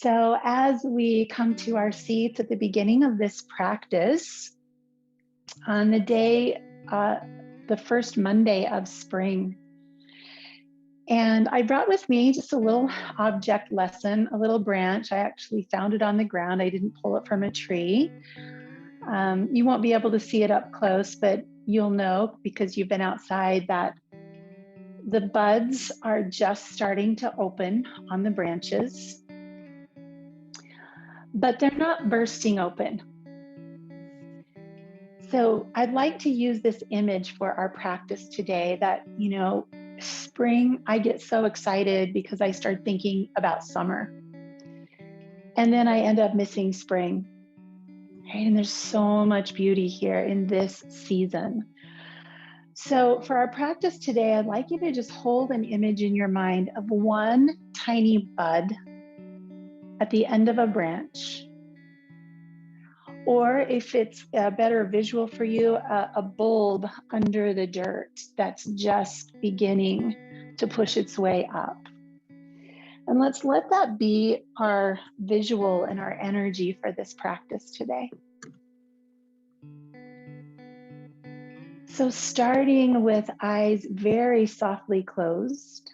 So, as we come to our seats at the beginning of this practice, on the day, the first Monday of spring, and I brought with me just a little object lesson, a little branch. I actually found it on the ground. I didn't pull it from a tree. You won't be able to see it up close, but you'll know because you've been outside that the buds are just starting to open on the branches, but they're not bursting open. So I'd like to use this image for our practice today that, spring, I get so excited because I start thinking about summer. And then I end up missing spring. Right? And there's so much beauty here in this season. So for our practice today, I'd like you to just hold an image in your mind of one tiny bud at the end of a branch. Or if it's a better visual for you, a bulb under the dirt that's just beginning to push its way up. And let's let that be our visual and our energy for this practice today. So starting with eyes very softly closed,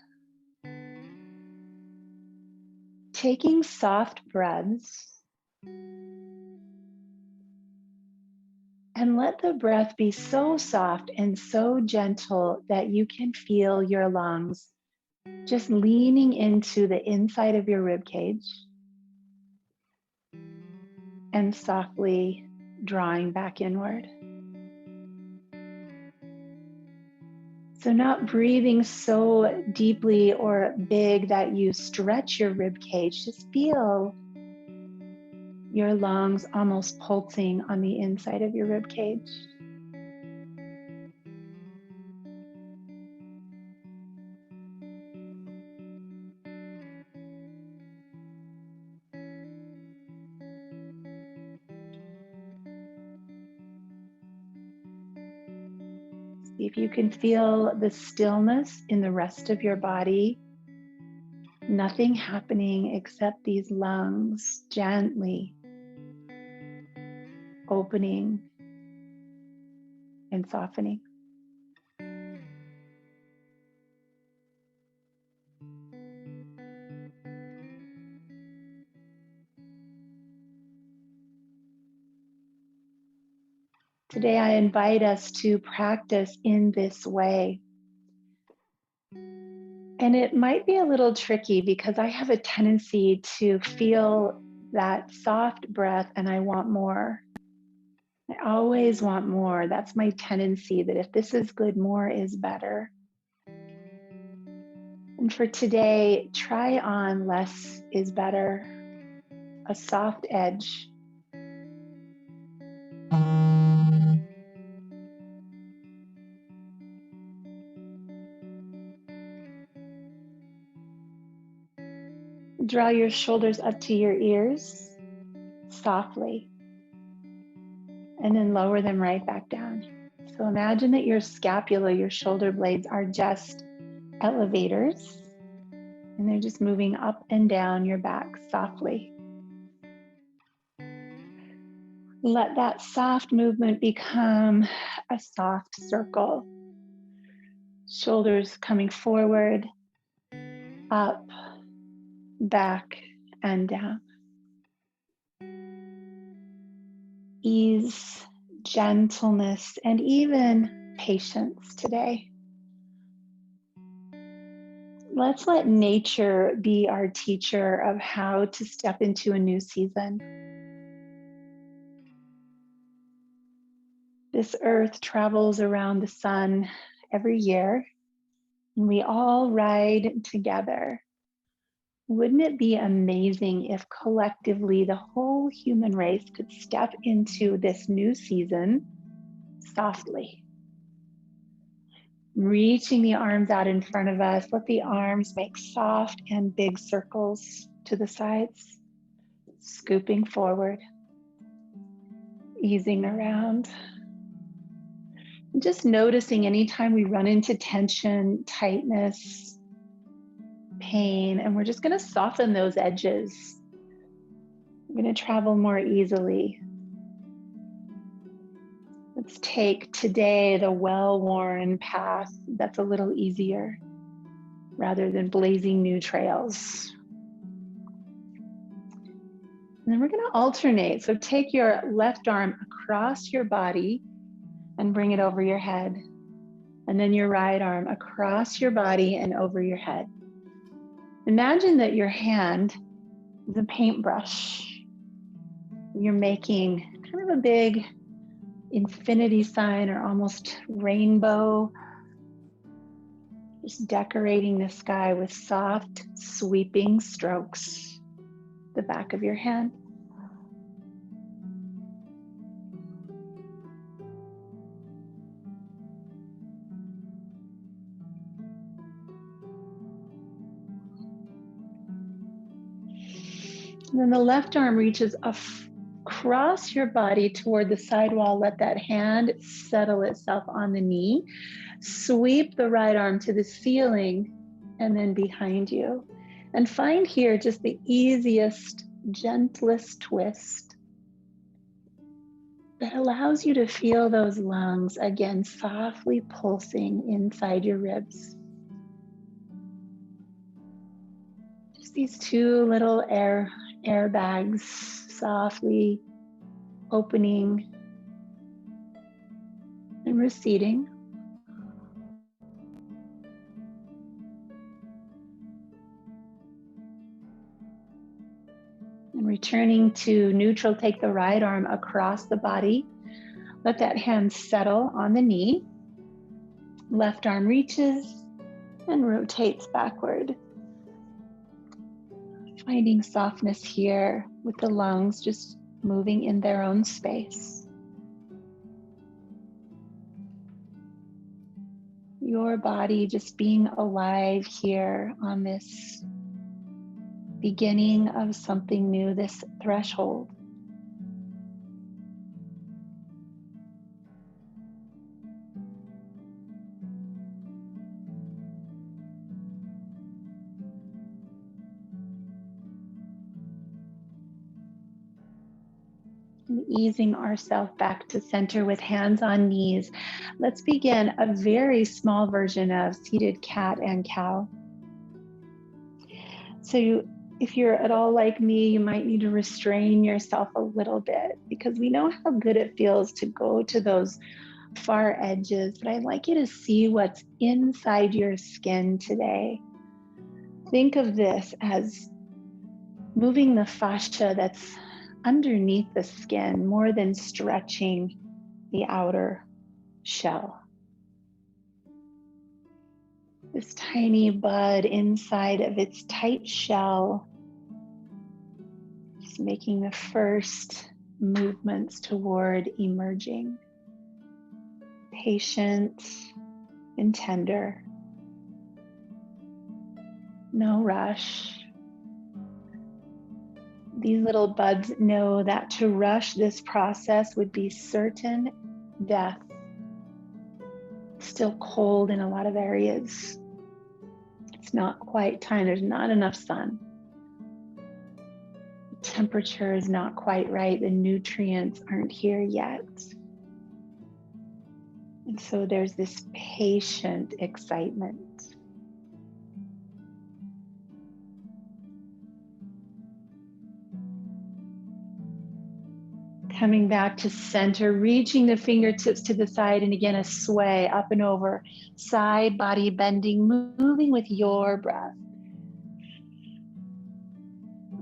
taking soft breaths, and let the breath be so soft and so gentle that you can feel your lungs just leaning into the inside of your rib cage and softly drawing back inward. So not breathing so deeply or big that you stretch your rib cage, just feel your lungs almost pulsing on the inside of your rib cage. See if you can feel the stillness in the rest of your body. Nothing happening except these lungs gently opening and softening. Today, I invite us to practice in this way. And it might be a little tricky because I have a tendency to feel that soft breath and I want more. I always want more. That's my tendency, that if this is good, more is better. And for today, try on less is better, a soft edge. Draw your shoulders up to your ears softly, and then lower them right back down. So imagine that your scapula, your shoulder blades, are just elevators, and they're just moving up and down your back softly. Let that soft movement become a soft circle. Shoulders coming forward, up, back, and down. Ease, gentleness, and even patience today. Let's let nature be our teacher of how to step into a new season. This earth travels around the sun every year, and we all ride together. Wouldn't it be amazing if collectively the whole human race could step into this new season softly? Reaching the arms out in front of us, let the arms make soft and big circles to the sides, scooping forward, easing around. Just noticing anytime we run into tension, tightness, pain, and we're just going to soften those edges. I'm going to travel more easily. Let's take today the well-worn path that's a little easier rather than blazing new trails. And then we're going to alternate. So take your left arm across your body and bring it over your head. And then your right arm across your body and over your head. Imagine that your hand is a paintbrush. You're making kind of a big infinity sign or almost rainbow, just decorating the sky with soft, sweeping strokes, the back of your hand. And then the left arm reaches across your body toward the sidewall. Let that hand settle itself on the knee. Sweep the right arm to the ceiling and then behind you. And find here just the easiest, gentlest twist that allows you to feel those lungs again softly pulsing inside your ribs. Just these two little air bags softly opening and receding. And returning to neutral, take the right arm across the body. Let that hand settle on the knee. Left arm reaches and rotates backward. Finding softness here with the lungs just moving in their own space. Your body just being alive here on this beginning of something new, this threshold. And easing ourselves back to center with hands on knees. Let's begin a very small version of seated cat and cow. So if you're at all like me, you might need to restrain yourself a little bit because we know how good it feels to go to those far edges, but I'd like you to see what's inside your skin today. Think of this as moving the fascia that's underneath the skin more than stretching the outer shell. This tiny bud inside of its tight shell, just making the first movements toward emerging. Patient and tender. No rush. These little buds know that to rush this process would be certain death. Still cold in a lot of areas. It's not quite time. There's not enough sun. The temperature is not quite right. The nutrients aren't here yet. And so there's this patient excitement. Coming back to center, reaching the fingertips to the side, and again, a sway up and over, side body bending, moving with your breath.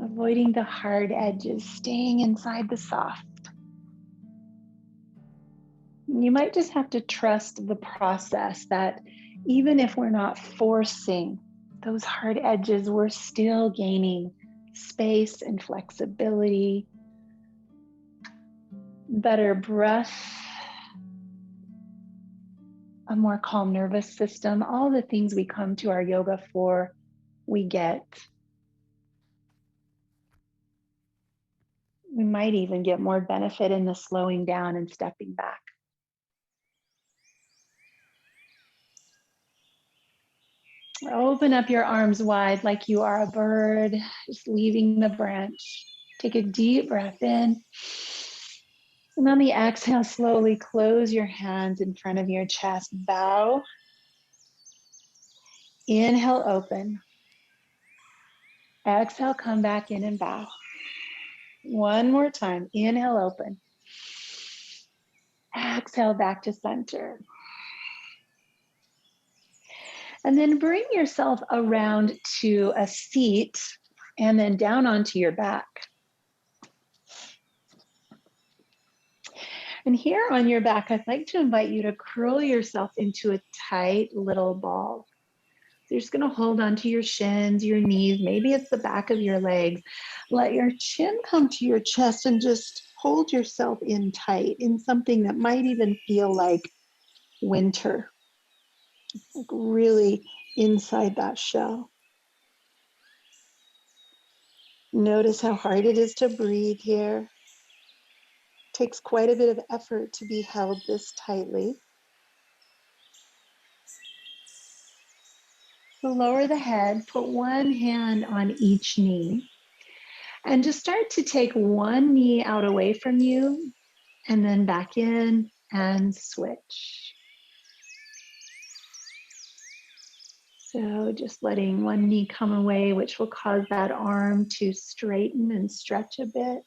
Avoiding the hard edges, staying inside the soft. You might just have to trust the process that even if we're not forcing those hard edges, we're still gaining space and flexibility, better breath, a more calm nervous system, all the things we come to our yoga for, we get. We might even get more benefit in the slowing down and stepping back. Open up your arms wide like you are a bird, just leaving the branch. Take a deep breath in. And on the exhale, slowly close your hands in front of your chest. Bow. Inhale, open. Exhale, come back in and bow. One more time. Inhale, open. Exhale, back to center. And then bring yourself around to a seat and then down onto your back. And here on your back, I'd like to invite you to curl yourself into a tight little ball. So you're just going to hold onto your shins, your knees, maybe it's the back of your legs. Let your chin come to your chest and just hold yourself in tight in something that might even feel like winter, like really inside that shell. Notice how hard it is to breathe here. It takes quite a bit of effort to be held this tightly. So lower the head, put one hand on each knee, and just start to take one knee out away from you and then back in and switch. So just letting one knee come away, which will cause that arm to straighten and stretch a bit.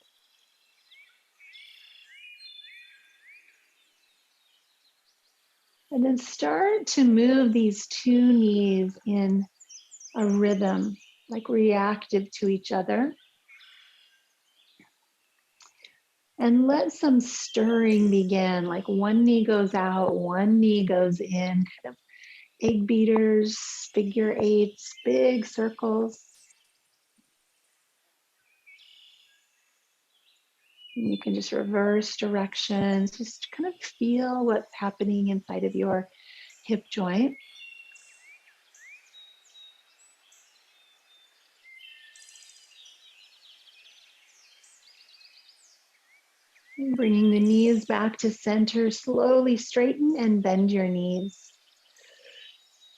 And then start to move these two knees in a rhythm, like reactive to each other. And let some stirring begin, like one knee goes out, one knee goes in, kind of egg beaters, figure eights, big circles. And you can just reverse directions, just kind of feel what's happening inside of your hip joint. And bringing the knees back to center, slowly straighten and bend your knees.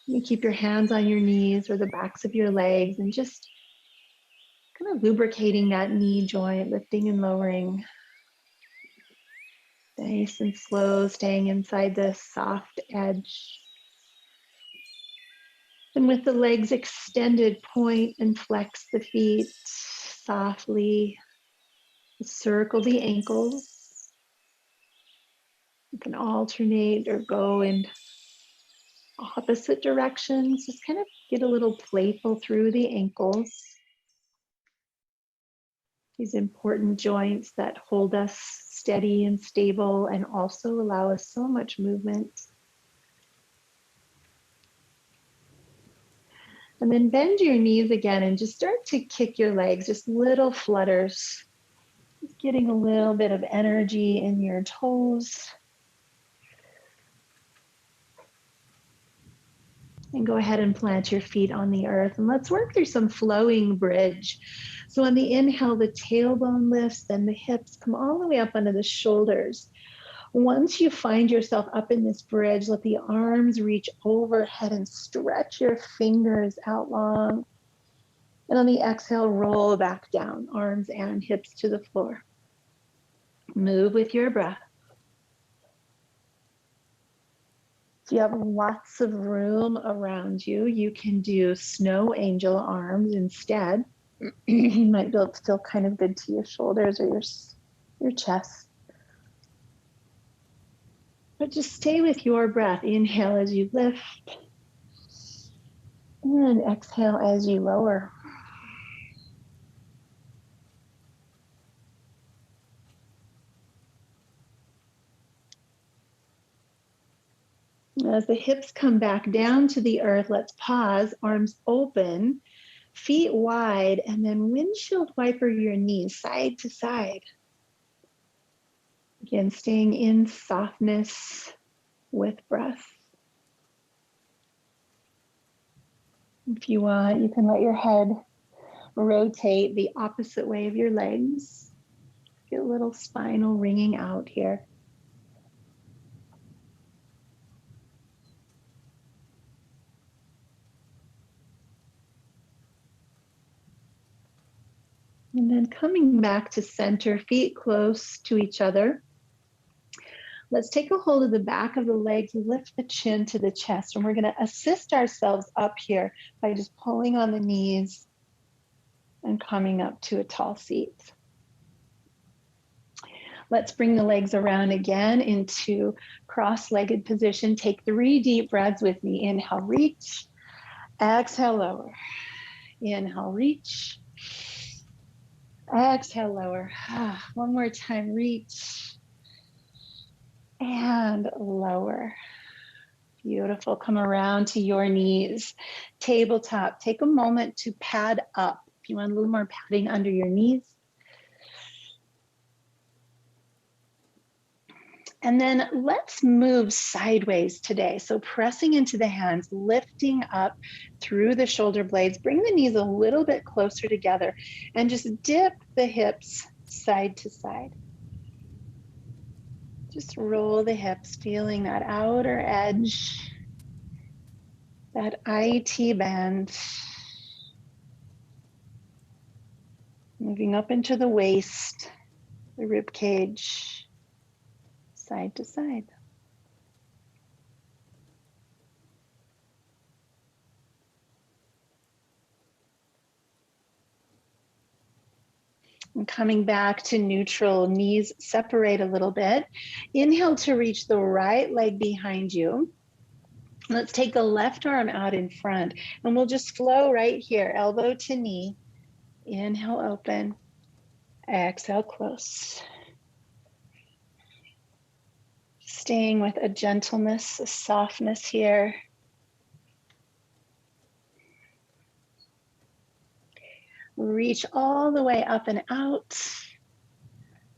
You keep your hands on your knees or the backs of your legs and just kind of lubricating that knee joint, lifting and lowering. Nice and slow, staying inside this soft edge. And with the legs extended, point and flex the feet softly. Circle the ankles. You can alternate or go in opposite directions. Just kind of get a little playful through the ankles. These important joints that hold us steady and stable and also allow us so much movement. And then bend your knees again and just start to kick your legs, just little flutters. Just getting a little bit of energy in your toes. And go ahead and plant your feet on the earth. And let's work through some flowing bridge. So on the inhale, the tailbone lifts, then the hips come all the way up under the shoulders. Once you find yourself up in this bridge, let the arms reach overhead and stretch your fingers out long. And on the exhale, roll back down, arms and hips to the floor. Move with your breath. If you have lots of room around you, you can do snow angel arms instead. You might be able to feel kind of good to your shoulders or your chest. But just stay with your breath. Inhale as you lift, and exhale as you lower. As the hips come back down to the earth, let's pause, arms open, feet wide, and then windshield wiper your knees side to side. Again, staying in softness with breath. If you want, you can let your head rotate the opposite way of your legs. Get a little spinal ringing out here. And then coming back to center, feet close to each other. Let's take a hold of the back of the legs, lift the chin to the chest, and we're going to assist ourselves up here by just pulling on the knees and coming up to a tall seat. Let's bring the legs around again into cross-legged position. Take 3 deep breaths with me. Inhale, reach. Exhale, lower. Inhale, reach. Exhale, lower. One more time, reach. And lower. Beautiful. Come around to your knees. Tabletop. Take a moment to pad up. If you want a little more padding under your knees. And then let's move sideways today. So pressing into the hands, lifting up through the shoulder blades, bring the knees a little bit closer together and just dip the hips side to side. Just roll the hips, feeling that outer edge, that IT band. Moving up into the waist, the rib cage, side to side. And coming back to neutral, knees separate a little bit. Inhale to reach the right leg behind you. Let's take the left arm out in front and we'll just flow right here, elbow to knee. Inhale, open. Exhale, close. Staying with a gentleness, a softness here. Reach all the way up and out.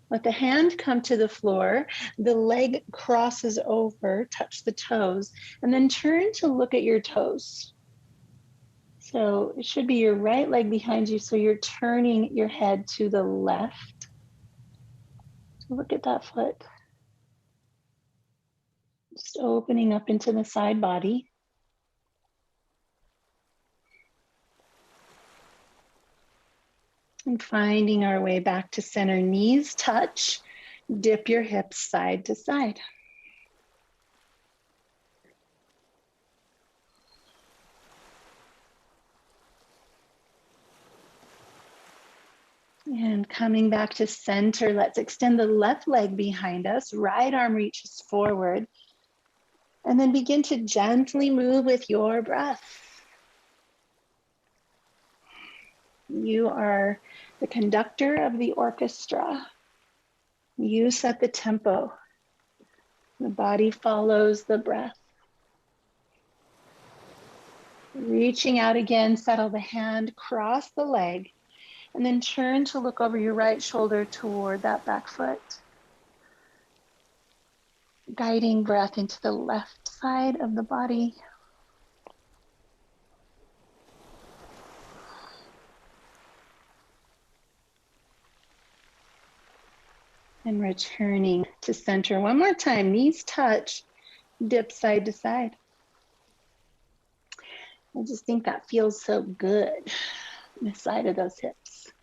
Let the hand come to the floor. The leg crosses over, touch the toes, and then turn to look at your toes. So it should be your right leg behind you, so you're turning your head to the left. So look at that foot. Just opening up into the side body. And finding our way back to center. Knees touch, dip your hips side to side. And coming back to center, let's extend the left leg behind us. Right arm reaches forward. And then begin to gently move with your breath. You are the conductor of the orchestra. You set the tempo. The body follows the breath. Reaching out again, settle the hand, cross the leg, and then turn to look over your right shoulder toward that back foot. Guiding breath into the left side of the body. And returning to center. One more time, knees touch, dip side to side. I just think that feels so good, the side of those hips.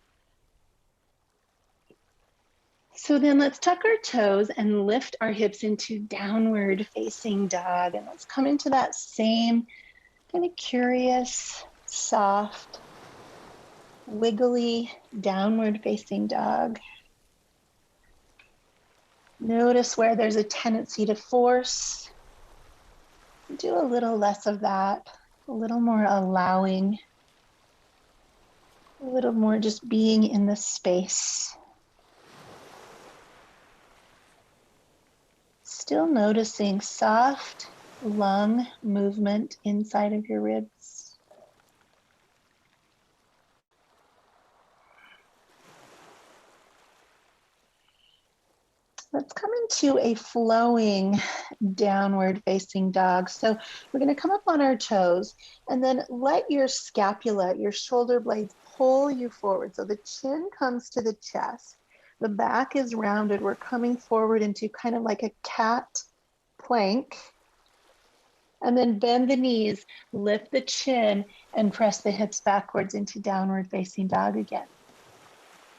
So then let's tuck our toes and lift our hips into downward facing dog. And let's come into that same kind of curious, soft, wiggly, downward facing dog. Notice where there's a tendency to force. Do a little less of that, a little more allowing, a little more just being in the space. Still noticing soft lung movement inside of your ribs. Let's come into a flowing downward facing dog. So we're going to come up on our toes and then let your scapula, your shoulder blades pull you forward. So the chin comes to the chest. The back is rounded. We're coming forward into kind of like a cat plank. And then bend the knees, lift the chin, and press the hips backwards into downward facing dog again.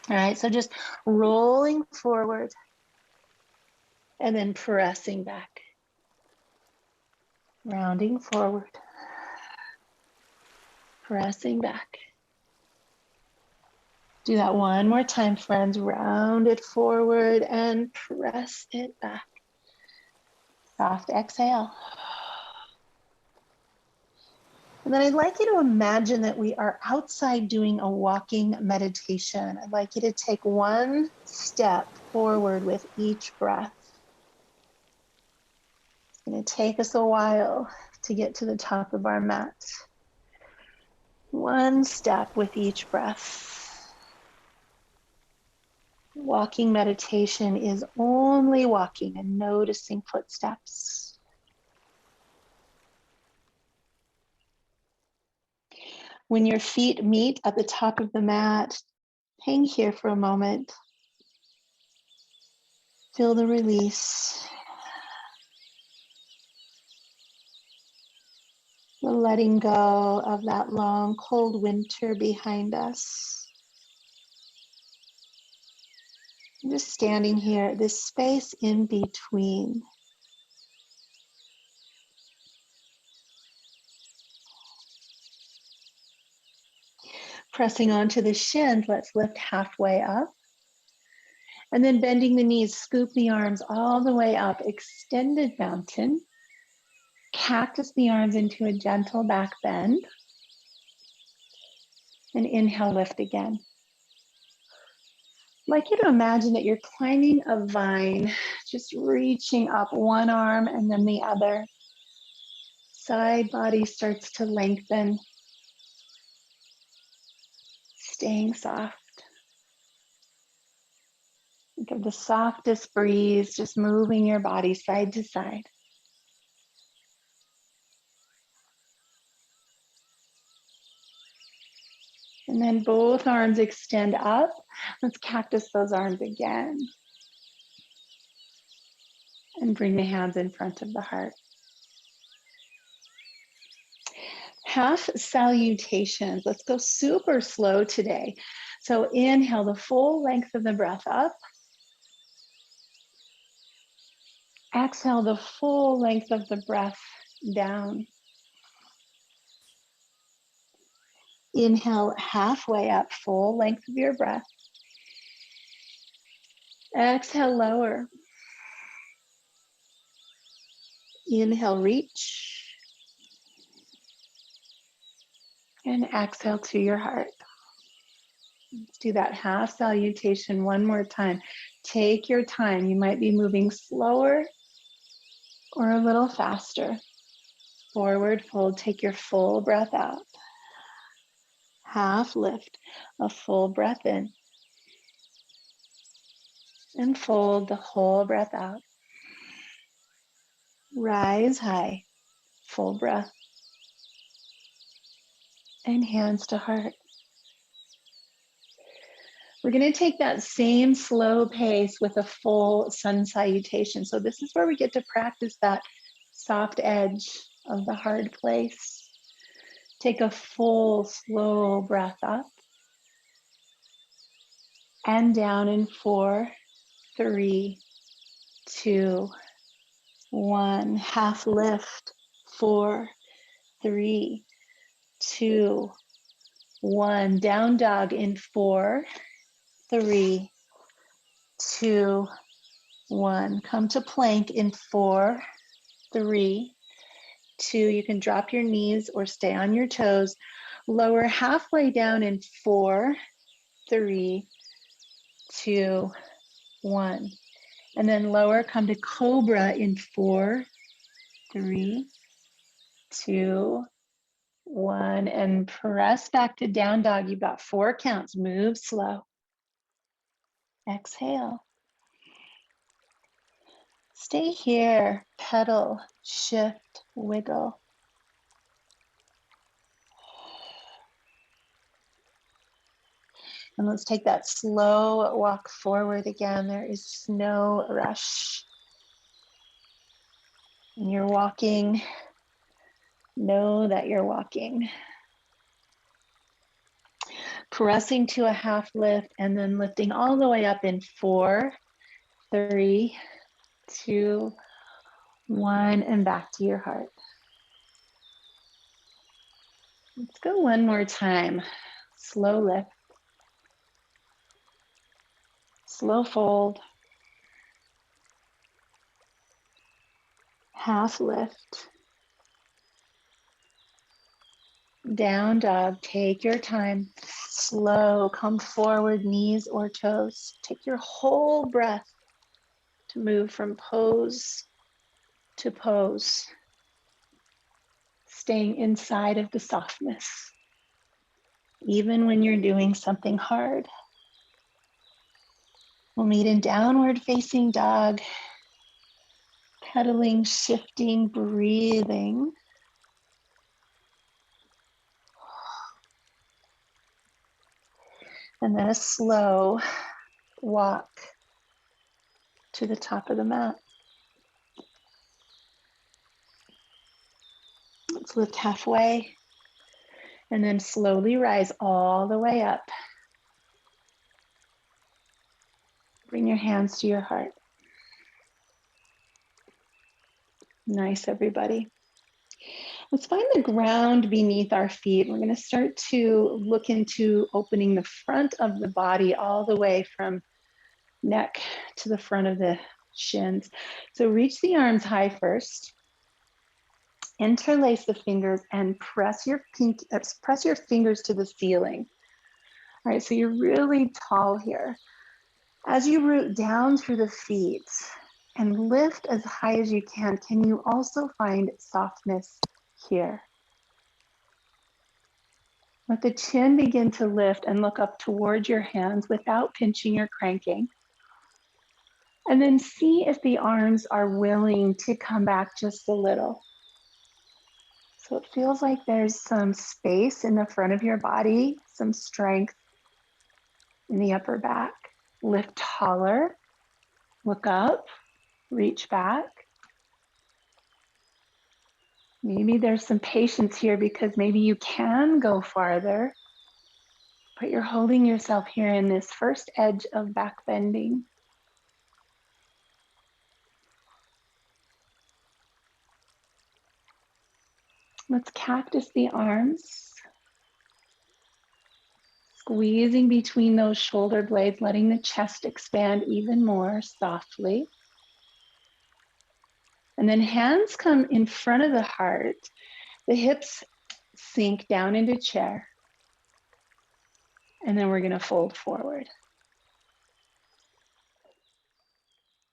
All right, so just rolling forward and then pressing back. Rounding forward, pressing back. Do that one more time, friends. Round it forward and press it back. Soft exhale. And then I'd like you to imagine that we are outside doing a walking meditation. I'd like you to take one step forward with each breath. It's going to take us a while to get to the top of our mat. One step with each breath. Walking meditation is only walking and noticing footsteps. When your feet meet at the top of the mat, hang here for a moment. Feel the release. The letting go of that long, cold winter behind us. I'm just standing here, this space in between. Pressing onto the shins, let's lift halfway up. And then bending the knees, scoop the arms all the way up, extended mountain. Cactus the arms into a gentle back bend. And inhale, lift again. I'd like you to imagine that you're climbing a vine, just reaching up one arm and then the other. Side body starts to lengthen, staying soft. Think of the softest breeze, just moving your body side to side. And then both arms extend up. Let's cactus those arms again. And bring the hands in front of the heart. Half salutations. Let's go super slow today. So inhale the full length of the breath up. Exhale the full length of the breath down. Inhale halfway up, full length of your breath. Exhale, lower. Inhale, reach. And exhale to your heart. Let's do that half salutation one more time. Take your time. You might be moving slower or a little faster. Forward fold, take your full breath out. Half lift, a full breath in. And fold the whole breath out. Rise high, full breath. And hands to heart. We're going to take that same slow pace with a full sun salutation. So this is where we get to practice that soft edge of the hard place. Take a full, slow breath up and down in 4, 3, 2, 1. Half lift, 4, 3, 2, 1. Down dog in 4, 3, 2, 1. Come to plank in 4, 3, 2. You can drop your knees or stay on your toes. Lower halfway down in 4, 3, 2, 1. And then lower, come to cobra in 4, 3, 2, 1. And press back to down dog. You've got 4 counts. Move slow. Exhale. Stay here. Pedal, shift, wiggle. And let's take that slow walk forward again. There is no rush. When you're walking, know that you're walking. pressing to a half lift and then lifting all the way up in 4, 3, 2, 1, and back to your heart. Let's go one more time. Slow lift, slow fold, half lift, down dog. Take your time. Slow, come forward, knees or toes. Take your whole breath to move from pose to pose, staying inside of the softness, even when you're doing something hard. We'll meet in downward facing dog, pedaling, shifting, breathing. And then a slow walk to the top of the mat. Let's lift halfway and then slowly rise all the way up. Bring your hands to your heart. Nice, everybody. Let's find the ground beneath our feet. We're going to start to look into opening the front of the body all the way from neck to the front of the shins. So reach the arms high first. Interlace the fingers and press your fingers to the ceiling. All right, so you're really tall here. As you root down through the feet and lift as high as you can you also find softness here? Let the chin begin to lift and look up towards your hands without pinching or cranking. And then see if the arms are willing to come back just a little. So it feels like there's some space in the front of your body, some strength in the upper back. Lift taller, look up, reach back. Maybe there's some patience here because maybe you can go farther, but you're holding yourself here in this first edge of back bending. Let's cactus the arms, squeezing between those shoulder blades, letting the chest expand even more softly. And then hands come in front of the heart. The hips sink down into chair. And then we're going to fold forward.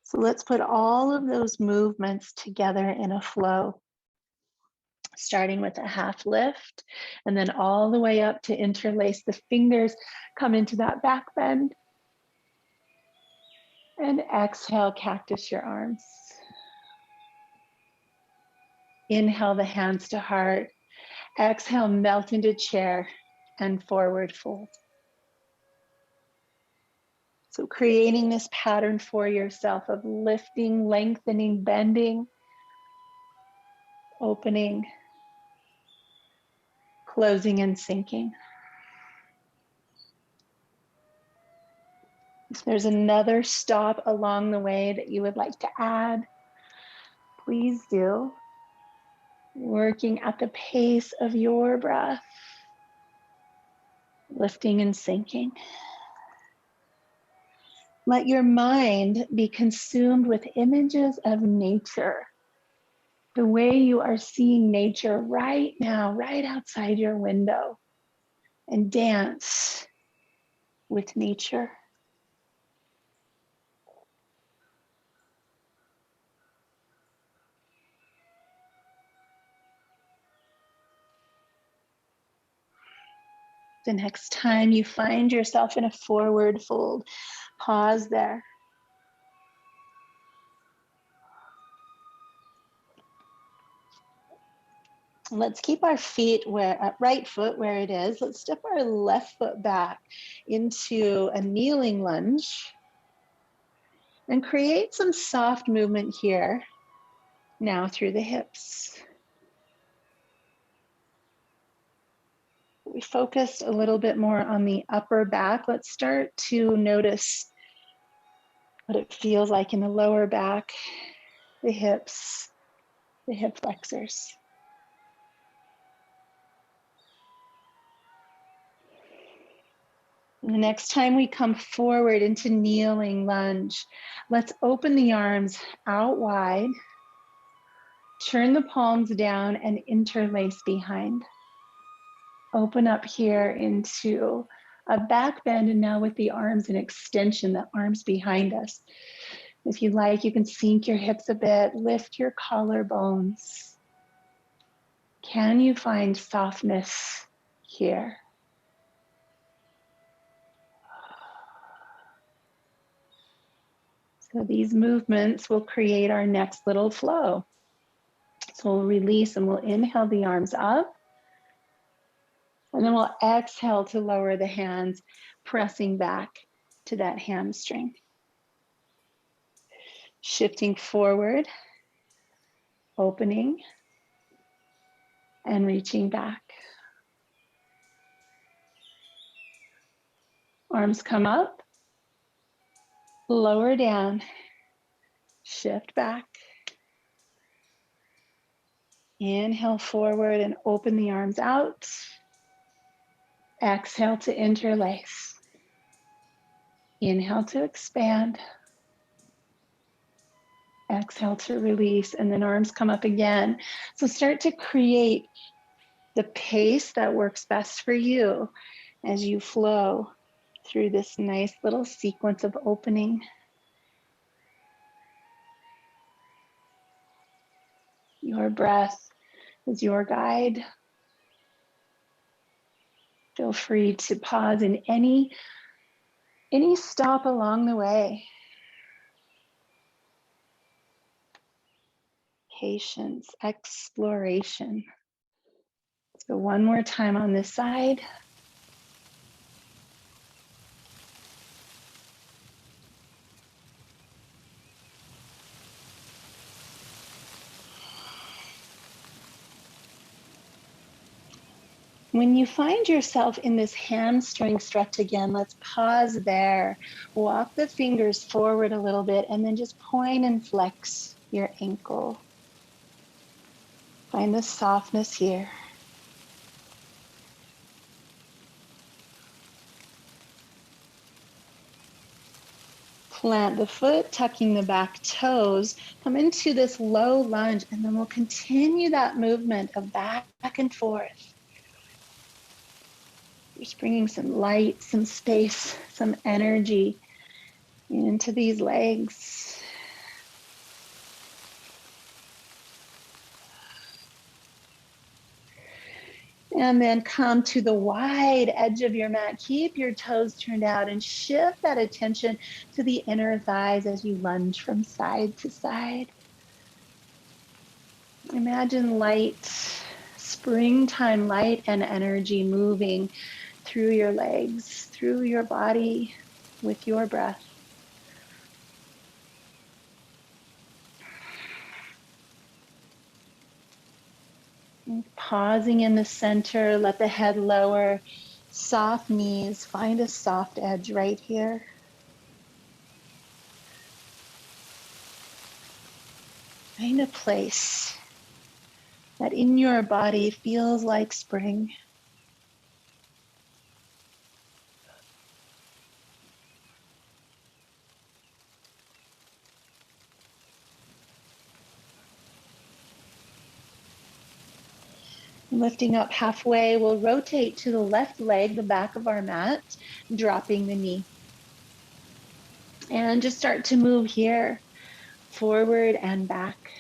So let's put all of those movements together in a flow, starting with a half lift and then all the way up to interlace the fingers, come into that back bend. And exhale, cactus your arms. Inhale the hands to heart. Exhale, melt into chair and forward fold. So creating this pattern for yourself of lifting, lengthening, bending, opening, closing and sinking. If there's another stop along the way that you would like to add, please do. Working at the pace of your breath, lifting and sinking. Let your mind be consumed with images of nature, the way you are seeing nature right now, right outside your window, and dance with nature. The next time you find yourself in a forward fold, pause there. Let's keep our feet right foot where it is. Let's step our left foot back into a kneeling lunge and create some soft movement here now through the hips. We focused a little bit more on the upper back. Let's start to notice what it feels like in the lower back, the hips, the hip flexors. And the next time we come forward into kneeling lunge, let's open the arms out wide, turn the palms down and interlace behind. Open up here into a back bend, and now with the arms in extension, the arms behind us. If you like, you can sink your hips a bit, lift your collarbones. Can you find softness here? So these movements will create our next little flow. So we'll release and we'll inhale the arms up. And then we'll exhale to lower the hands, pressing back to that hamstring. Shifting forward, opening, and reaching back. Arms come up, lower down, shift back. Inhale forward and open the arms out. Exhale to interlace. Inhale to expand. Exhale to release, and then arms come up again. So start to create the pace that works best for you as you flow through this nice little sequence of opening. Your breath is your guide. Feel free to pause in any stop along the way. Patience, exploration. Let's go one more time on this side. When you find yourself in this hamstring stretch again, let's pause there. Walk the fingers forward a little bit and then just point and flex your ankle. Find the softness here. Plant the foot, tucking the back toes. Come into this low lunge, and then we'll continue that movement of back and forth. Just bringing some light, some space, some energy into these legs. And then come to the wide edge of your mat. Keep your toes turned out and shift that attention to the inner thighs as you lunge from side to side. Imagine light, springtime light and energy moving through your legs, through your body with your breath. And pausing in the center, let the head lower, soft knees, find a soft edge right here. Find a place that in your body feels like spring. Lifting up halfway, we'll rotate to the left leg, the back of our mat, dropping the knee. And just start to move here, forward and back.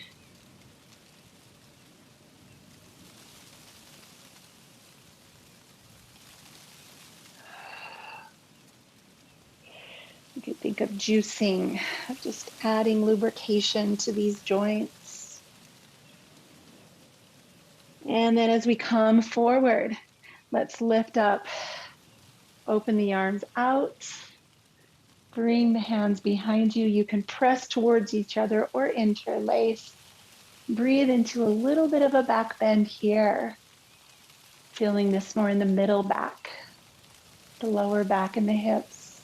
You could think of juicing, of just adding lubrication to these joints. And then as we come forward, let's lift up, open the arms out, bring the hands behind you. You can press towards each other or interlace. Breathe into a little bit of a back bend here. Feeling this more in the middle back, the lower back and the hips.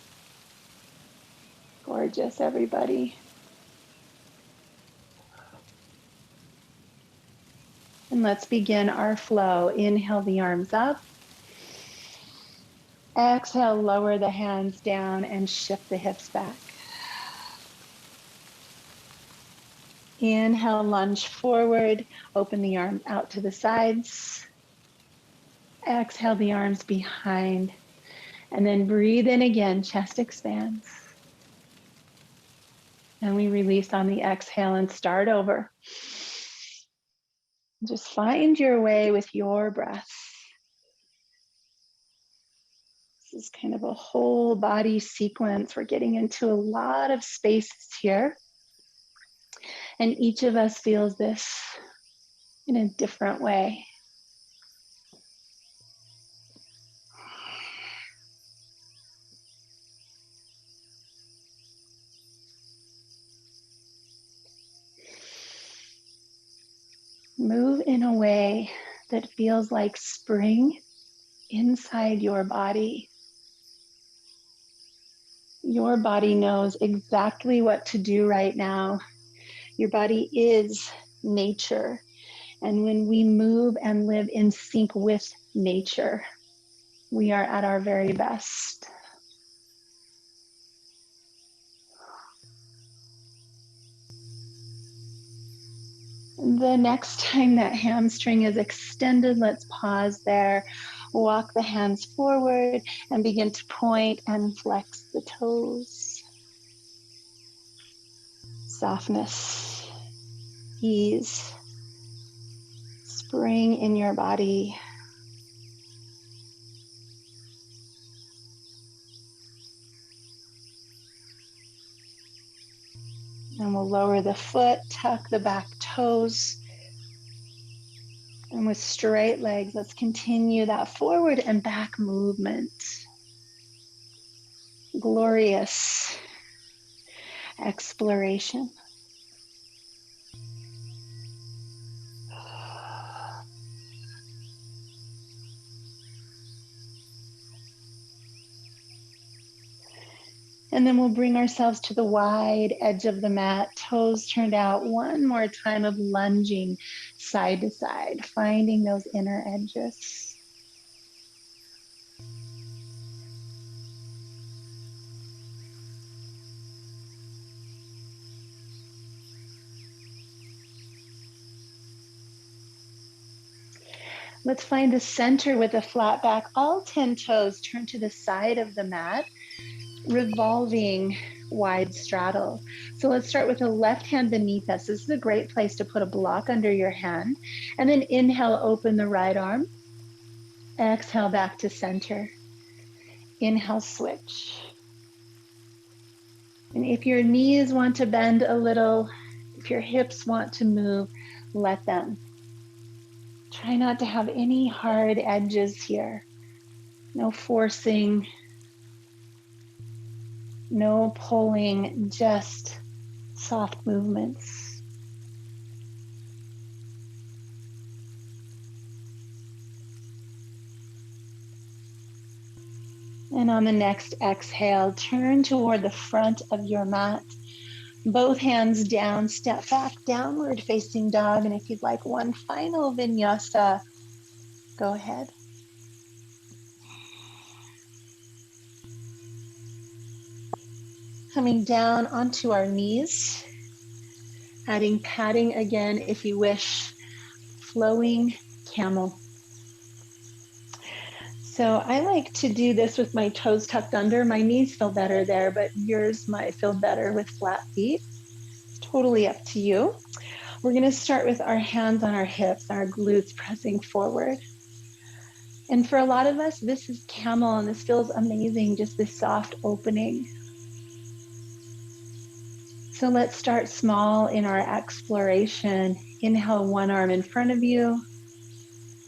Gorgeous, everybody. And let's begin our flow. Inhale the arms up. Exhale, lower the hands down and shift the hips back. Inhale, lunge forward, open the arms out to the sides. Exhale the arms behind, and then breathe in again, chest expands. And we release on the exhale and start over. Just find your way with your breath. This is kind of a whole body sequence. We're getting into a lot of spaces here. And each of us feels this in a different way. Move in a way that feels like spring inside your body. Your body knows exactly what to do right now. Your body is nature. And when we move and live in sync with nature, we are at our very best. The next time that hamstring is extended, let's pause there. Walk the hands forward and begin to point and flex the toes. Softness, ease, spring in your body. And we'll lower the foot, tuck the back toes. And with straight legs, let's continue that forward and back movement. Glorious exploration. And then we'll bring ourselves to the wide edge of the mat, toes turned out. One more time of lunging side to side, finding those inner edges. Let's find the center with a flat back. All 10 toes turn to the side of the mat, revolving wide straddle. So let's start with the left hand beneath us. This is a great place to put a block under your hand. And then inhale, open the right arm. Exhale back to center. Inhale, switch. And if your knees want to bend a little, if your hips want to move, let them. Try not to have any hard edges here. No forcing, no pulling, just soft movements. And on the next exhale, turn toward the front of your mat. Both hands down, step back, downward facing dog. And if you'd like one final vinyasa, go ahead. Coming down onto our knees, adding padding again if you wish, flowing camel. So I like to do this with my toes tucked under. My knees feel better there, but yours might feel better with flat feet. It's totally up to you. We're going to start with our hands on our hips, our glutes pressing forward. And for a lot of us, this is camel, and this feels amazing, just this soft opening. So let's start small in our exploration. Inhale, one arm in front of you.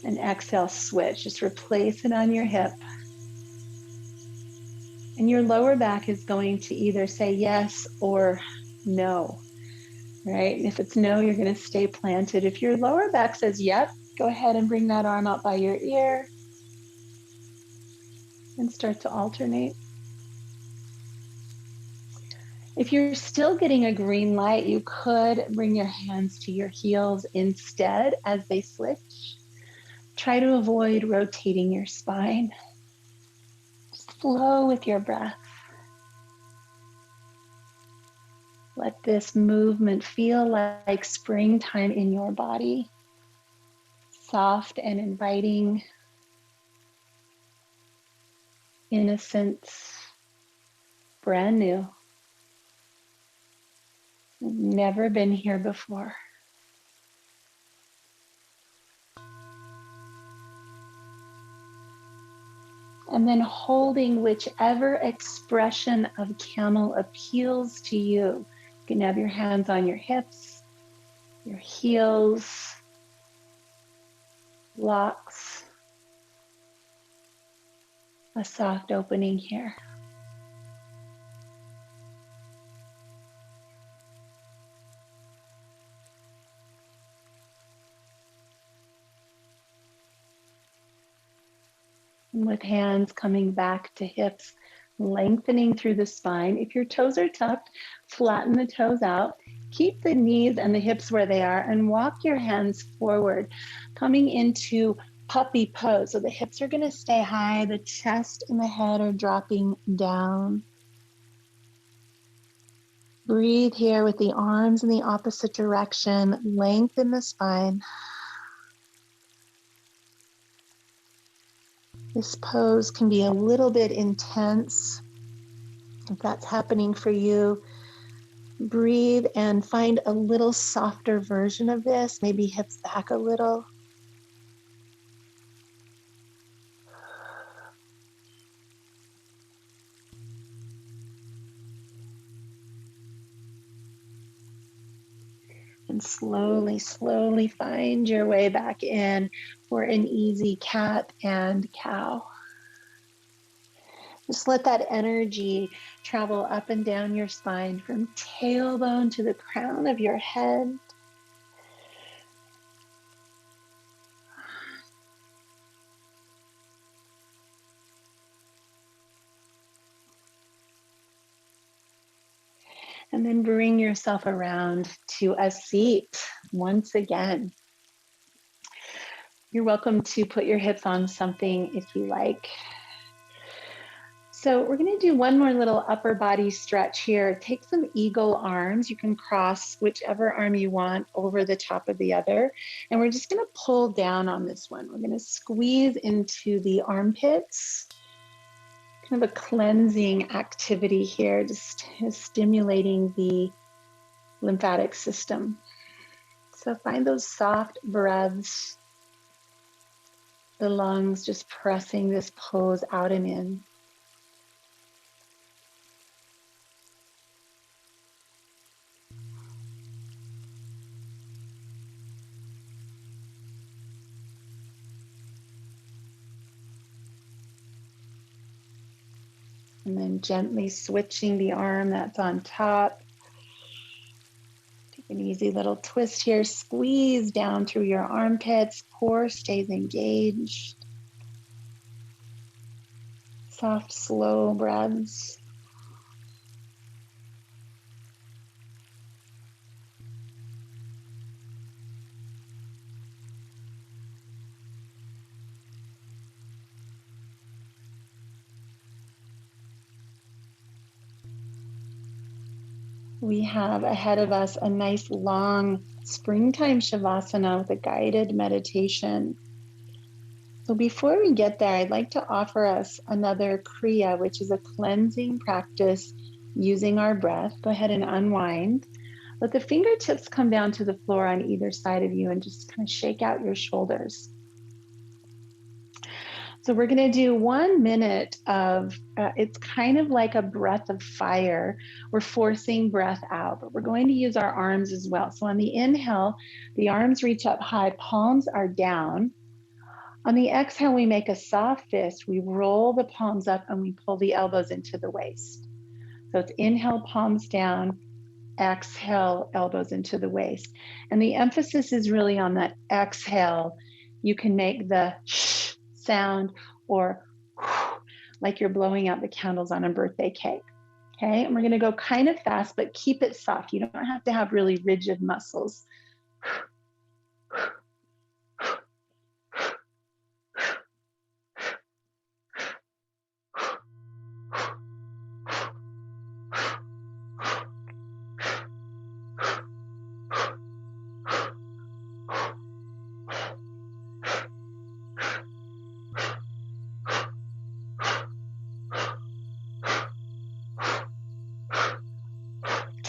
And exhale, switch. Just replace it on your hip. And your lower back is going to either say yes or no, right? If it's no, you're going to stay planted. If your lower back says yep, go ahead and bring that arm up by your ear. and start to alternate. If you're still getting a green light, you could bring your hands to your heels instead as they switch. Try to avoid rotating your spine. Just flow with your breath. Let this movement feel like springtime in your body. Soft and inviting. Innocent. Brand new. Never been here before. And then holding whichever expression of camel appeals to you. You can have your hands on your hips, your heels, blocks, a soft opening here. And with hands coming back to hips, lengthening through the spine. If your toes are tucked, flatten the toes out. Keep the knees and the hips where they are and walk your hands forward, coming into puppy pose. So the hips are going to stay high, the chest and the head are dropping down. Breathe here with the arms in the opposite direction, lengthen the spine. This pose can be a little bit intense. If that's happening for you, breathe and find a little softer version of this, maybe hips back a little. And slowly, slowly find your way back in for an easy cat and cow. Just let that energy travel up and down your spine from tailbone to the crown of your head. And then bring yourself around to a seat once again. You're welcome to put your hips on something if you like. So we're going to do one more little upper body stretch here. Take some eagle arms. You can cross whichever arm you want over the top of the other. And we're just going to pull down on this one. We're going to squeeze into the armpits. Kind of a cleansing activity here, just stimulating the lymphatic system. So find those soft breaths, the lungs just pressing this pose out and in. And then gently switching the arm that's on top. Take an easy little twist here. Squeeze down through your armpits. Core stays engaged. Soft, slow breaths. We have ahead of us a nice long springtime Shavasana with a guided meditation. So before we get there, I'd like to offer us another Kriya, which is a cleansing practice using our breath. Go ahead and unwind. Let the fingertips come down to the floor on either side of you and just kind of shake out your shoulders. So we're going to do 1 minute of, it's kind of like a breath of fire. We're forcing breath out, but we're going to use our arms as well. So on the inhale, the arms reach up high, palms are down. On the exhale, we make a soft fist. We roll the palms up and we pull the elbows into the waist. So it's inhale, palms down, exhale, elbows into the waist. And the emphasis is really on that exhale. You can make the sound or like you're blowing out the candles on a birthday cake. Okay, and we're gonna go kind of fast, but keep it soft. You don't have to have really rigid muscles.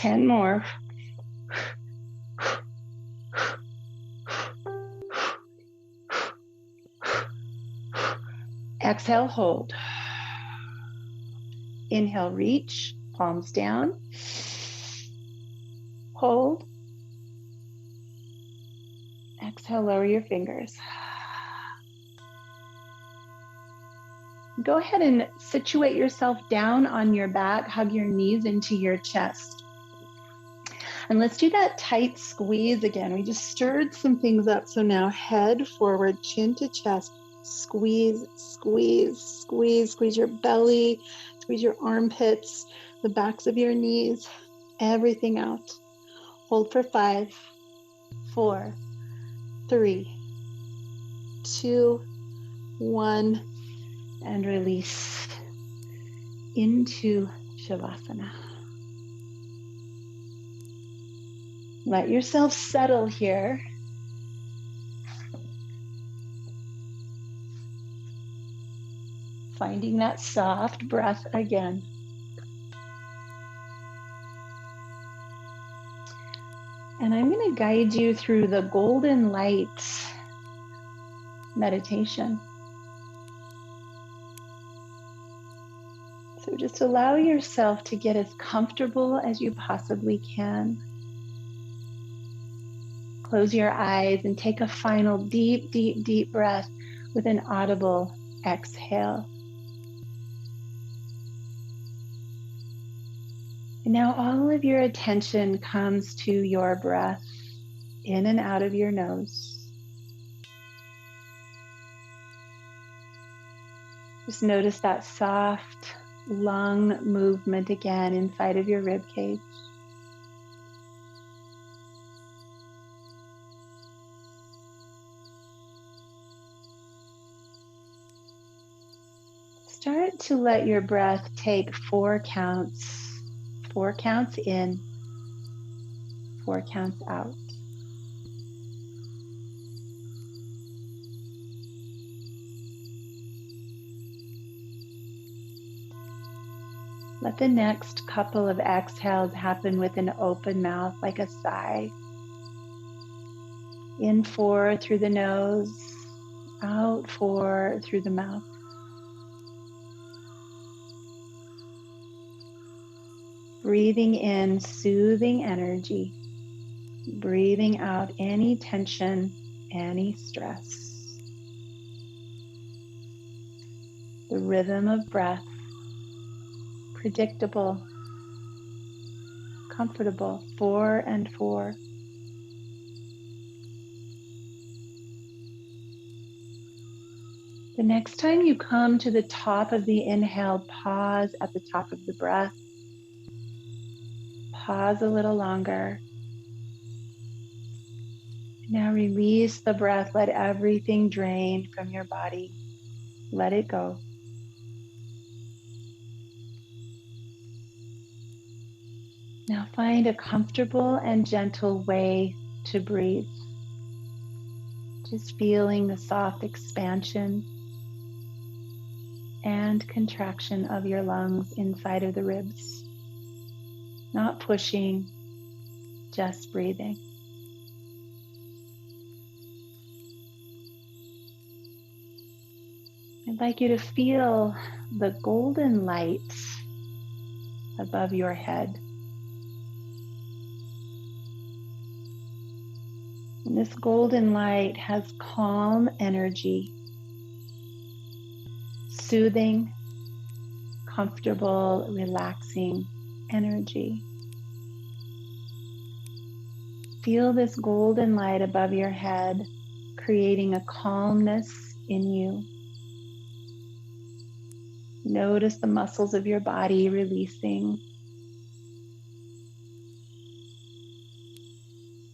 10 more. Exhale, hold. Inhale, reach, palms down. Hold. Exhale, lower your fingers. Go ahead and situate yourself down on your back, hug your knees into your chest. And let's do that tight squeeze again. We just stirred some things up. So now head forward, chin to chest. Squeeze, squeeze, squeeze, squeeze your belly, squeeze your armpits, the backs of your knees, everything out. Hold for 5, 4, 3, 2, 1, and release into Shavasana. Let yourself settle here. Finding that soft breath again. And I'm going to guide you through the golden light meditation. So just allow yourself to get as comfortable as you possibly can. Close your eyes and take a final deep, deep, deep breath with an audible exhale. And now all of your attention comes to your breath in and out of your nose. Just notice that soft lung movement again inside of your rib cage. Start to let your breath take 4 counts. 4 counts in, 4 counts out. Let the next couple of exhales happen with an open mouth, like a sigh. In 4 through the nose, out 4 through the mouth. Breathing in soothing energy, breathing out any tension, any stress. The rhythm of breath, predictable, comfortable, 4 and 4. The next time you come to the top of the inhale, pause at the top of the breath. Pause a little longer. Now release the breath. Let everything drain from your body. Let it go. Now find a comfortable and gentle way to breathe. Just feeling the soft expansion and contraction of your lungs inside of the ribs. Not pushing, just breathing. I'd like you to feel the golden light above your head. And this golden light has calm energy, soothing, comfortable, relaxing energy. Feel this golden light above your head, creating a calmness in you. Notice the muscles of your body releasing.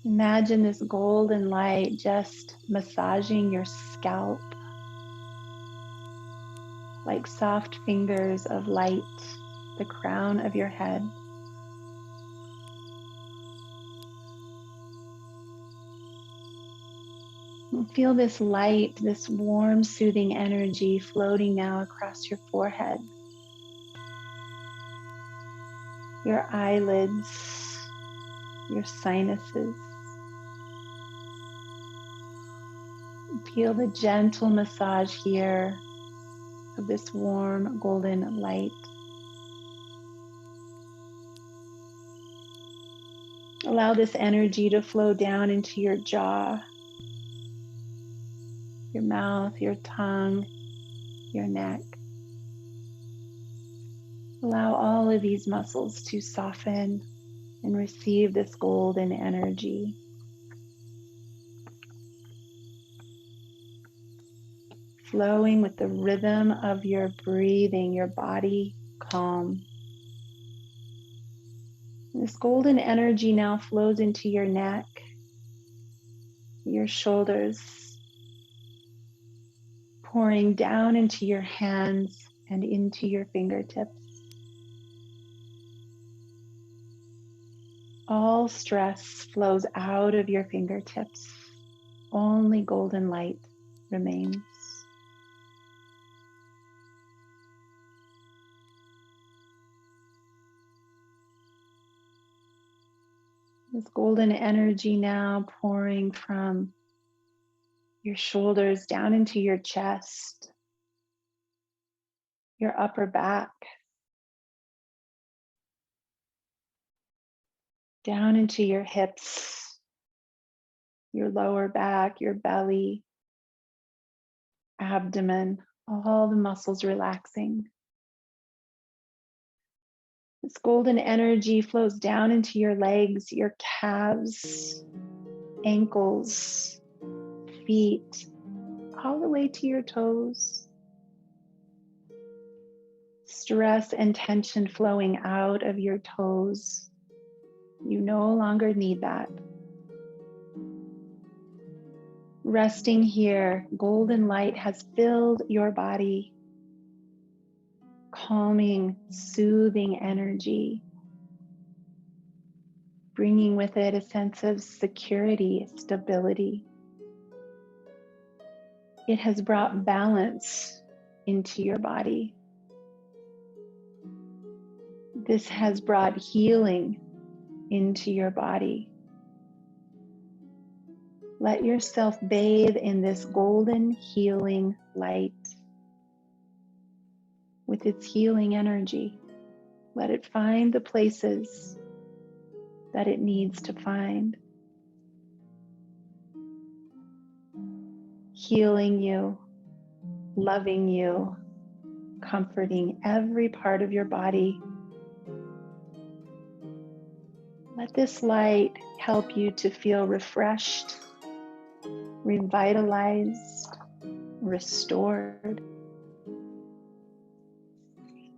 Imagine this golden light just massaging your scalp like soft fingers of light, the crown of your head. And feel this light, this warm, soothing energy floating now across your forehead, your eyelids, your sinuses. Feel the gentle massage here of this warm golden light. Allow this energy to flow down into your jaw, your mouth, your tongue, your neck. Allow all of these muscles to soften and receive this golden energy. Flowing with the rhythm of your breathing, your body calm. This golden energy now flows into your neck, your shoulders, pouring down into your hands and into your fingertips. All stress flows out of your fingertips. Only golden light remains. This golden energy now pouring from your shoulders down into your chest, your upper back, down into your hips, your lower back, your belly, abdomen, all the muscles relaxing. This golden energy flows down into your legs, your calves, ankles, feet, all the way to your toes. Stress and tension flowing out of your toes. You no longer need that. Resting here, golden light has filled your body. Calming, soothing energy, bringing with it a sense of security, stability. It has brought balance into your body. This has brought healing into your body. Let yourself bathe in this golden healing light with its healing energy. Let it find the places that it needs to find. Healing you, loving you, comforting every part of your body. Let this light help you to feel refreshed, revitalized, restored.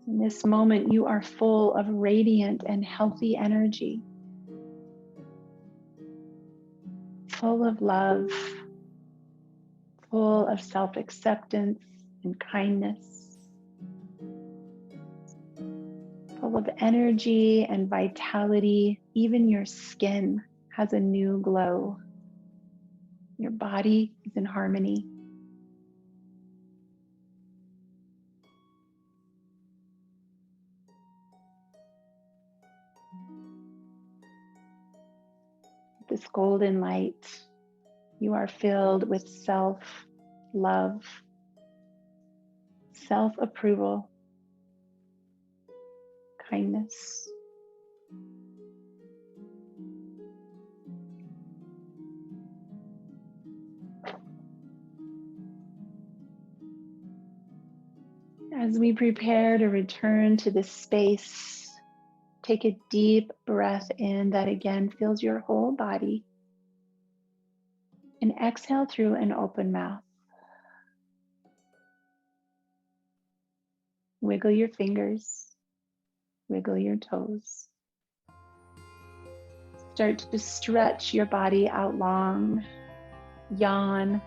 In this moment, you are full of radiant and healthy energy, full of love, full of self-acceptance and kindness, full of energy and vitality. Even your skin has a new glow. Your body is in harmony. This golden light, you are filled with self-love, self-approval, kindness. As we prepare to return to this space, take a deep breath in that again fills your whole body. And exhale through an open mouth. Wiggle your fingers, wiggle your toes. Start to stretch your body out long. Yawn,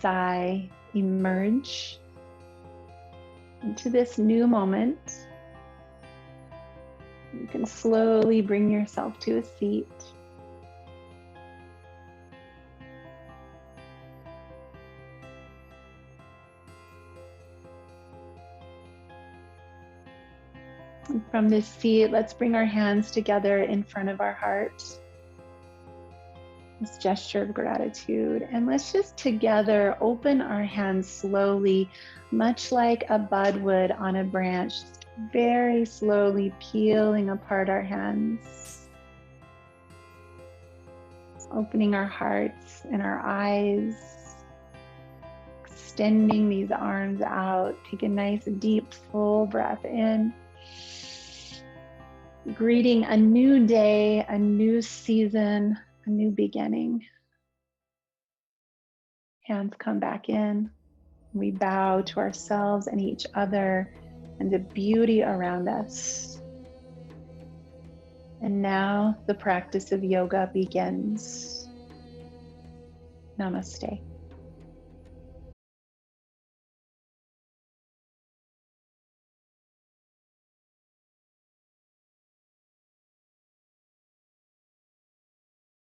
sigh, emerge into this new moment. You can slowly bring yourself to a seat. And from this seat, let's bring our hands together in front of our heart. This gesture of gratitude. And let's just together open our hands slowly, much like a bud would on a branch, very slowly peeling apart our hands. Opening our hearts and our eyes, extending these arms out. Take a nice deep full breath in. Greeting a new day, a new season, a new beginning. Hands come back in. We bow to ourselves and each other and the beauty around us. And now the practice of yoga begins. Namaste.